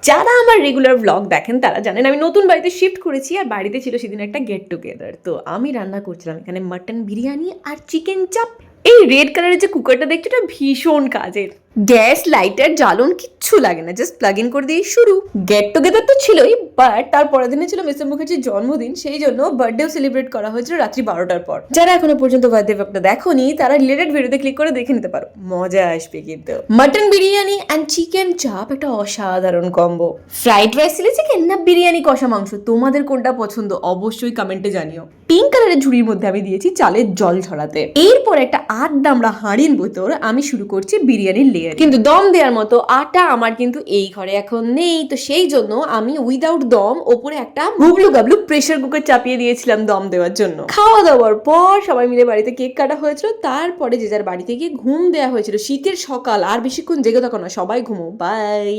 যারা আমার regular blog দেখেন তারা জানেন আমি নতুন বাড়িতে শিফট করেছি আর বাড়িতে ছিল সেদিন একটা গেট টুগেদার। তো আমি রান্না করছিলাম এখানে মাটন বিরিয়ানি আর চিকেন চাপ। এই রেড কালারের যে কুকারটা দেখছো এটা ভীষণ কাজের। গ্যাস লাইটার জ্বালন কিচ্ছু লাগে না, জাস্ট প্লাগ ইন করে দিয়ে শুরু। গেট টুগেদার তো ছিলই, বাট তার পরের দিনে ছিল মিস্টার মুখার্জির জন্মদিন, সেই জন্য বার্থডেও সেলিব্রেট করা হয়েছিল রাত্রি 12টার পর। যারা এখনো পর্যন্ত বার্থডে ব্লগটা দেখোনি তারা রিলেটেড ভিডিওতে ক্লিক করে দেখে নিতে পারো, মজা আসবে কিন্তু। মাটন বিরিয়ানি অ্যান্ড চিকেন চাপ একটা অসাধারণ combo. Fried rice chilli chicken না বিরিয়ানি কষা মাংস, তোমাদের কোনটা পছন্দ অবশ্যই কমেন্টে জানিও। পিঙ্ক কালারের ঝুড়ির মধ্যে আমি দিয়েছি চালের জল ঝরাতে। এরপর একটা 8 দামড়া হাঁড়ির ভেতর আমি শুরু করছি বিরিয়ানির লেয়ার। কিন্তু দম দেওয়ার মতো আটা আমার কিন্তু এই ঘরে এখন নেই, তো সেই জন্য আমি উইদাউট দম ওপরে একটা গুবলু গাবলু প্রেসার কুকার চাপিয়ে দিয়েছিলাম দম দেওয়ার জন্য। খাওয়া দাওয়ার পর সবাই মিলে বাড়িতে কেক কাটা হয়েছিল, তারপরে যে যার বাড়িতে গিয়ে ঘুম দেওয়া হয়েছিল। শীতের সকাল, আর বেশিক্ষণ জেগে থাকো না, সবাই ঘুমো, বাই।